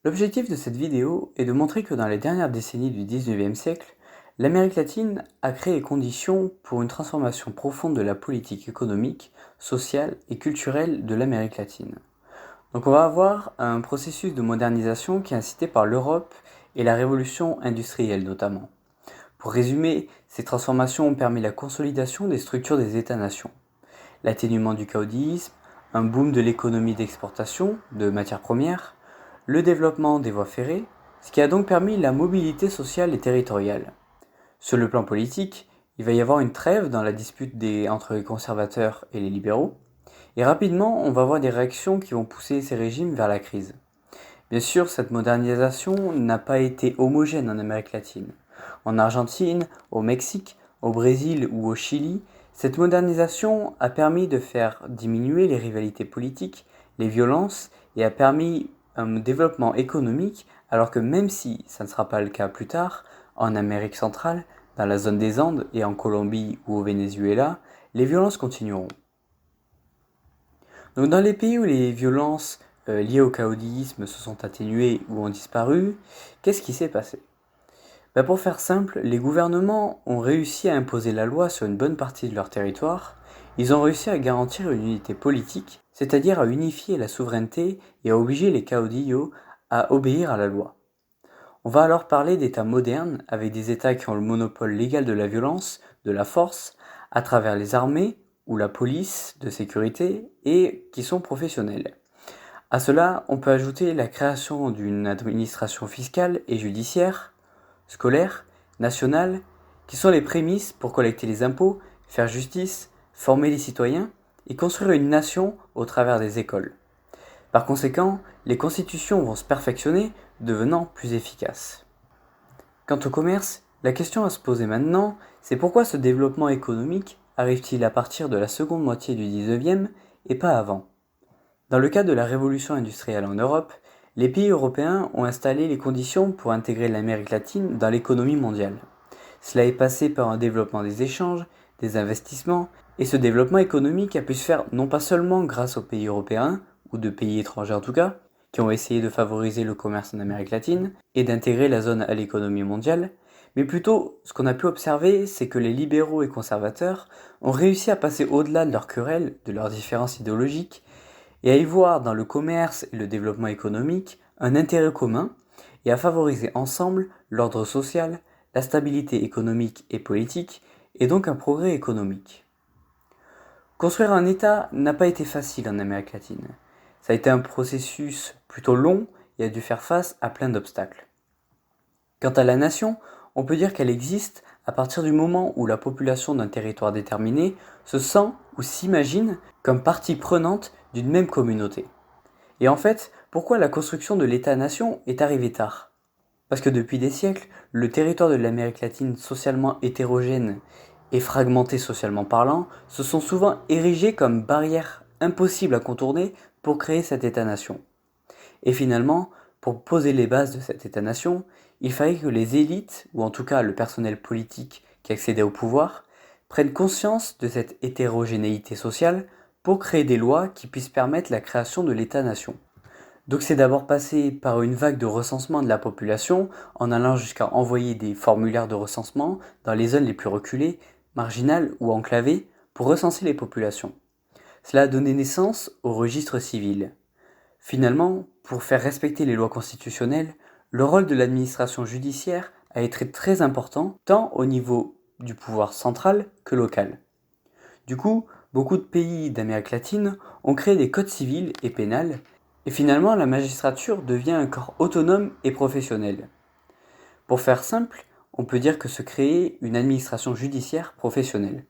L'objectif de cette vidéo est de montrer que dans les dernières décennies du XIXe siècle, l'Amérique latine a créé les conditions pour une transformation profonde de la politique économique, sociale et culturelle de l'Amérique latine. Donc on va avoir un processus de modernisation qui est incité par l'Europe et la révolution industrielle notamment. Pour résumer, ces transformations ont permis la consolidation des structures des États-nations, l'atténuement du caudillisme, un boom de l'économie d'exportation de matières premières, le développement des voies ferrées, ce qui a donc permis la mobilité sociale et territoriale. Sur le plan politique, il va y avoir une trêve dans la dispute entre les conservateurs et les libéraux, et rapidement on va avoir des réactions qui vont pousser ces régimes vers la crise. Bien sûr, cette modernisation n'a pas été homogène en Amérique latine. En Argentine, au Mexique, au Brésil ou au Chili, cette modernisation a permis de faire diminuer les rivalités politiques, les violences et a permis un développement économique, alors que même si ça ne sera pas le cas plus tard, en Amérique centrale, dans la zone des Andes et en Colombie ou au Venezuela, les violences continueront. Donc dans les pays où les violences liées au caudillisme se sont atténuées ou ont disparu, qu'est-ce qui s'est passé? Pour faire simple, les gouvernements ont réussi à imposer la loi sur une bonne partie de leur territoire, ils ont réussi à garantir une unité politique, c'est-à-dire à unifier la souveraineté et à obliger les caudillos à obéir à la loi. On va alors parler d'États modernes, avec des États qui ont le monopole légal de la violence, de la force, à travers les armées ou la police de sécurité et qui sont professionnels. À cela, on peut ajouter la création d'une administration fiscale et judiciaire, scolaire, nationale, qui sont les prémices pour collecter les impôts, faire justice, former les citoyens et construire une nation au travers des écoles. Par conséquent, les constitutions vont se perfectionner, devenant plus efficaces. Quant au commerce, la question à se poser maintenant, c'est pourquoi ce développement économique arrive-t-il à partir de la seconde moitié du XIXe et pas avant? Dans le cas de la révolution industrielle en Europe, les pays européens ont installé les conditions pour intégrer l'Amérique latine dans l'économie mondiale. Cela est passé par un développement des échanges, des investissements, et ce développement économique a pu se faire non pas seulement grâce aux pays européens, ou de pays étrangers en tout cas, qui ont essayé de favoriser le commerce en Amérique latine et d'intégrer la zone à l'économie mondiale, mais plutôt ce qu'on a pu observer, c'est que les libéraux et conservateurs ont réussi à passer au-delà de leurs querelles, de leurs différences idéologiques, et à y voir dans le commerce et le développement économique un intérêt commun et à favoriser ensemble l'ordre social, la stabilité économique et politique et donc un progrès économique. Construire un État n'a pas été facile en Amérique latine. Ça a été un processus plutôt long et a dû faire face à plein d'obstacles. Quant à la nation, on peut dire qu'elle existe à partir du moment où la population d'un territoire déterminé se sent ou s'imagine comme partie prenante d'une même communauté. Et en fait, pourquoi la construction de l'État-nation est arrivée tard? Parce que depuis des siècles, le territoire de l'Amérique latine socialement hétérogène et fragmenté socialement parlant se sont souvent érigés comme barrières impossibles à contourner pour créer cet État-nation. Et finalement, pour poser les bases de cet État-nation, il fallait que les élites, ou en tout cas le personnel politique qui accédait au pouvoir, prennent conscience de cette hétérogénéité sociale pour créer des lois qui puissent permettre la création de l'État-nation. Donc c'est d'abord passé par une vague de recensement de la population, en allant jusqu'à envoyer des formulaires de recensement dans les zones les plus reculées, marginales ou enclavées, pour recenser les populations. Cela a donné naissance au registre civil. Finalement, pour faire respecter les lois constitutionnelles, le rôle de l'administration judiciaire a été très important, tant au niveau du pouvoir central que local. Du coup, beaucoup de pays d'Amérique latine ont créé des codes civils et pénals, et finalement la magistrature devient un corps autonome et professionnel. Pour faire simple, on peut dire que se créait une administration judiciaire professionnelle.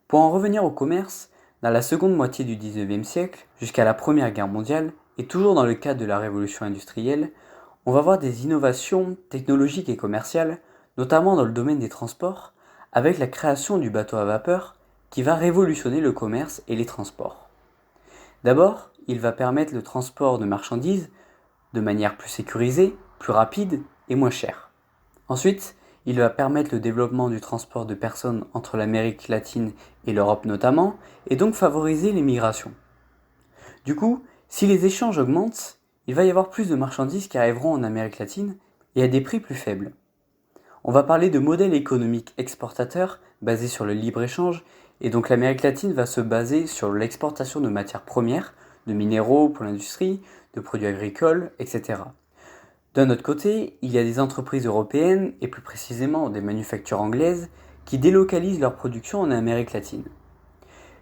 Pour en revenir au commerce, dans la seconde moitié du XIXe siècle, jusqu'à la Première Guerre mondiale, et toujours dans le cadre de la révolution industrielle, on va voir des innovations technologiques et commerciales, notamment dans le domaine des transports, avec la création du bateau à vapeur qui va révolutionner le commerce et les transports. D'abord, il va permettre le transport de marchandises de manière plus sécurisée, plus rapide et moins chère. Ensuite, il va permettre le développement du transport de personnes entre l'Amérique latine et l'Europe notamment, et donc favoriser les migrations. Du coup, si les échanges augmentent, il va y avoir plus de marchandises qui arriveront en Amérique latine et à des prix plus faibles. On va parler de modèles économiques exportateurs basés sur le libre-échange, et donc l'Amérique latine va se baser sur l'exportation de matières premières, de minéraux pour l'industrie, de produits agricoles, etc. D'un autre côté, il y a des entreprises européennes, et plus précisément des manufactures anglaises, qui délocalisent leur production en Amérique latine.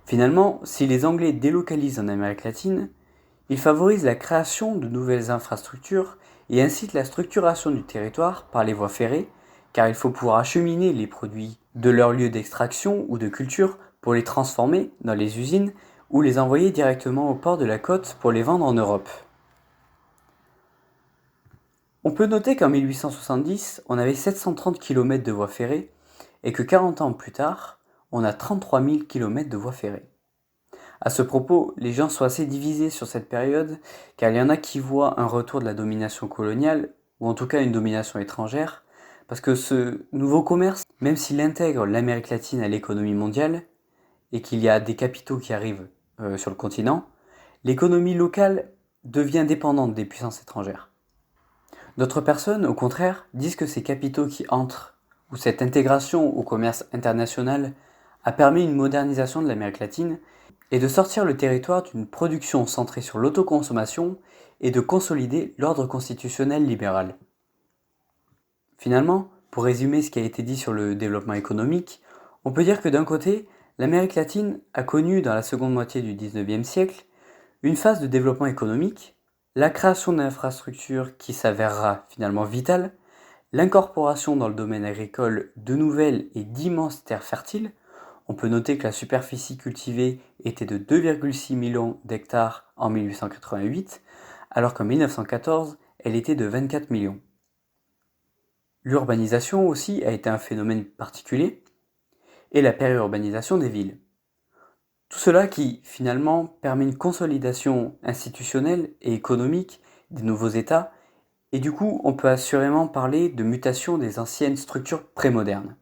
Finalement, si les Anglais délocalisent en Amérique latine, ils favorisent la création de nouvelles infrastructures et incitent la structuration du territoire par les voies ferrées, car il faut pouvoir acheminer les produits de leur lieu d'extraction ou de culture pour les transformer dans les usines ou les envoyer directement au port de la côte pour les vendre en Europe. On peut noter qu'en 1870, on avait 730 km de voies ferrées et que 40 ans plus tard, on a 33 000 km de voies ferrées. À ce propos, les gens sont assez divisés sur cette période, car il y en a qui voient un retour de la domination coloniale, ou en tout cas une domination étrangère, parce que ce nouveau commerce, même s'il intègre l'Amérique latine à l'économie mondiale, et qu'il y a des capitaux qui arrivent sur le continent, l'économie locale devient dépendante des puissances étrangères. D'autres personnes, au contraire, disent que ces capitaux qui entrent, ou cette intégration au commerce international, a permis une modernisation de l'Amérique latine et de sortir le territoire d'une production centrée sur l'autoconsommation et de consolider l'ordre constitutionnel libéral. Finalement, pour résumer ce qui a été dit sur le développement économique, on peut dire que d'un côté, l'Amérique latine a connu dans la seconde moitié du XIXe siècle une phase de développement économique, la création d'infrastructures qui s'avérera finalement vitale, l'incorporation dans le domaine agricole de nouvelles et d'immenses terres fertiles. On peut noter que la superficie cultivée était de 2,6 millions d'hectares en 1888, alors qu'en 1914, elle était de 24 millions. L'urbanisation aussi a été un phénomène particulier, et la périurbanisation des villes. Tout cela qui, finalement, permet une consolidation institutionnelle et économique des nouveaux États, et du coup, on peut assurément parler de mutation des anciennes structures prémodernes.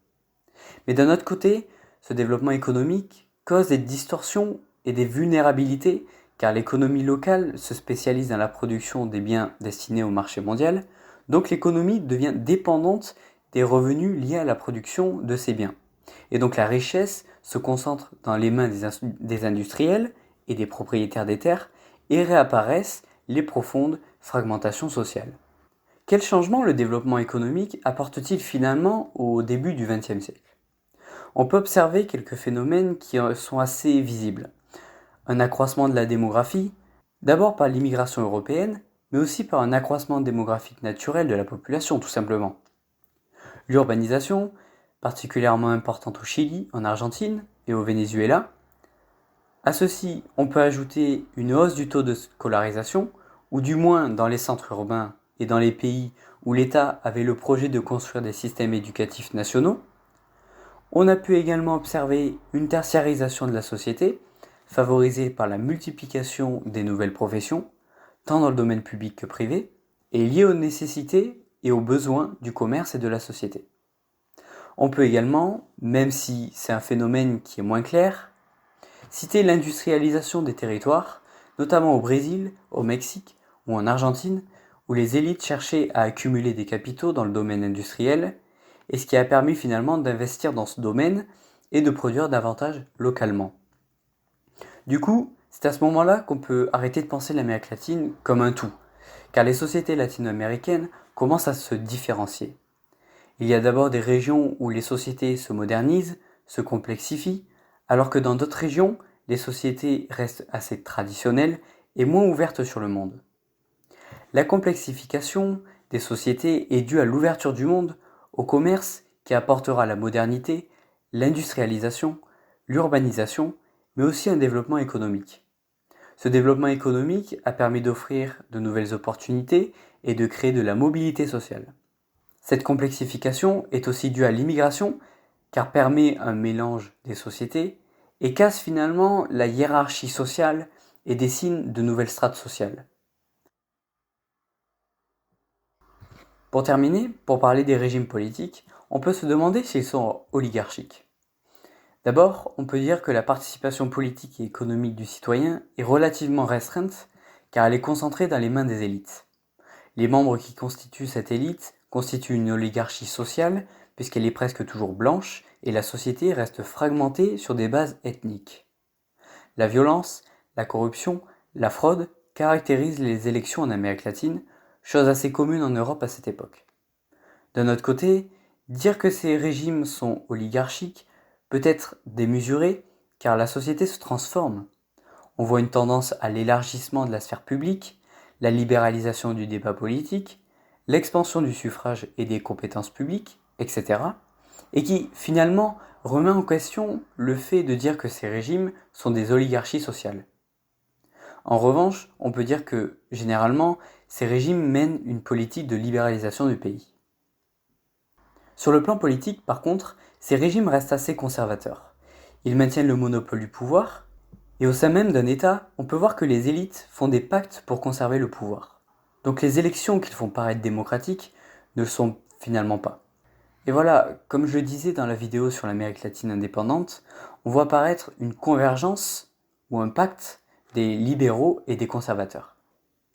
Mais d'un autre côté, ce développement économique cause des distorsions et des vulnérabilités, car l'économie locale se spécialise dans la production des biens destinés au marché mondial, donc l'économie devient dépendante des revenus liés à la production de ces biens. Et donc la richesse se concentre dans les mains des industriels et des propriétaires des terres, et réapparaissent les profondes fragmentations sociales. Quel changement le développement économique apporte-t-il finalement au début du XXe siècle ? On peut observer quelques phénomènes qui sont assez visibles. Un accroissement de la démographie, d'abord par l'immigration européenne, mais aussi par un accroissement démographique naturel de la population tout simplement. L'urbanisation, particulièrement importante au Chili, en Argentine et au Venezuela. À ceci, on peut ajouter une hausse du taux de scolarisation, ou du moins dans les centres urbains et dans les pays où l'État avait le projet de construire des systèmes éducatifs nationaux. On a pu également observer une tertiarisation de la société, favorisée par la multiplication des nouvelles professions, tant dans le domaine public que privé, et liée aux nécessités et aux besoins du commerce et de la société. On peut également, même si c'est un phénomène qui est moins clair, citer l'industrialisation des territoires, notamment au Brésil, au Mexique ou en Argentine, où les élites cherchaient à accumuler des capitaux dans le domaine industriel, et ce qui a permis finalement d'investir dans ce domaine et de produire davantage localement. Du coup, c'est à ce moment-là qu'on peut arrêter de penser l'Amérique latine comme un tout, car les sociétés latino-américaines commencent à se différencier. Il y a d'abord des régions où les sociétés se modernisent, se complexifient, alors que dans d'autres régions, les sociétés restent assez traditionnelles et moins ouvertes sur le monde. La complexification des sociétés est due à l'ouverture du monde au commerce qui apportera la modernité, l'industrialisation, l'urbanisation, mais aussi un développement économique. Ce développement économique a permis d'offrir de nouvelles opportunités et de créer de la mobilité sociale. Cette complexification est aussi due à l'immigration, car permet un mélange des sociétés et casse finalement la hiérarchie sociale et dessine de nouvelles strates sociales. Pour terminer, pour parler des régimes politiques, on peut se demander s'ils sont oligarchiques. D'abord, on peut dire que la participation politique et économique du citoyen est relativement restreinte, car elle est concentrée dans les mains des élites. Les membres qui constituent cette élite constituent une oligarchie sociale, puisqu'elle est presque toujours blanche, et la société reste fragmentée sur des bases ethniques. La violence, la corruption, la fraude caractérisent les élections en Amérique latine, chose assez commune en Europe à cette époque. D'un autre côté, dire que ces régimes sont oligarchiques peut être démesuré, car la société se transforme. On voit une tendance à l'élargissement de la sphère publique, la libéralisation du débat politique, l'expansion du suffrage et des compétences publiques, etc. et qui, finalement, remet en question le fait de dire que ces régimes sont des oligarchies sociales. En revanche, on peut dire que, généralement, ces régimes mènent une politique de libéralisation du pays. Sur le plan politique, par contre, ces régimes restent assez conservateurs. Ils maintiennent le monopole du pouvoir, et au sein même d'un État, on peut voir que les élites font des pactes pour conserver le pouvoir. Donc les élections qu'ils font paraître démocratiques ne le sont finalement pas. Et voilà, comme je le disais dans la vidéo sur l'Amérique latine indépendante, on voit apparaître une convergence ou un pacte des libéraux et des conservateurs.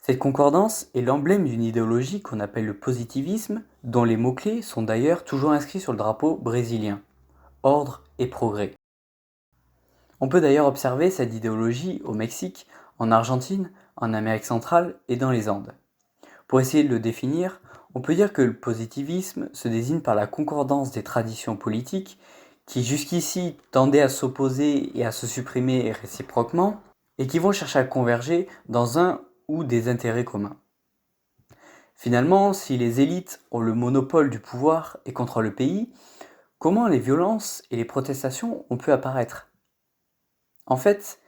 Cette concordance est l'emblème d'une idéologie qu'on appelle le positivisme, dont les mots-clés sont d'ailleurs toujours inscrits sur le drapeau brésilien: ordre et progrès. On peut d'ailleurs observer cette idéologie au Mexique, en Argentine, en Amérique centrale et dans les Andes. Pour essayer de le définir, on peut dire que le positivisme se désigne par la concordance des traditions politiques qui jusqu'ici tendaient à s'opposer et à se supprimer réciproquement, et qui vont chercher à converger dans un ou des intérêts communs. Finalement, si les élites ont le monopole du pouvoir et contrôlent le pays, comment les violences et les protestations ont pu apparaître ? En fait,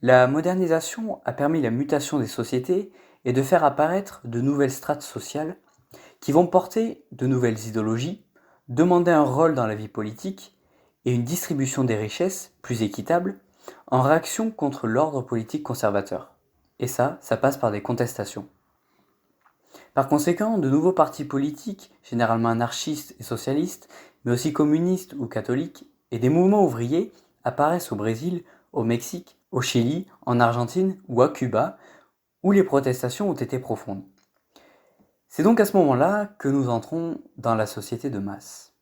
la modernisation a permis la mutation des sociétés et de faire apparaître de nouvelles strates sociales qui vont porter de nouvelles idéologies, demander un rôle dans la vie politique et une distribution des richesses plus équitable en réaction contre l'ordre politique conservateur. Et ça passe par des contestations. Par conséquent, de nouveaux partis politiques, généralement anarchistes et socialistes, mais aussi communistes ou catholiques, et des mouvements ouvriers apparaissent au Brésil, au Mexique, au Chili, en Argentine ou à Cuba, où les protestations ont été profondes. C'est donc à ce moment-là que nous entrons dans la société de masse.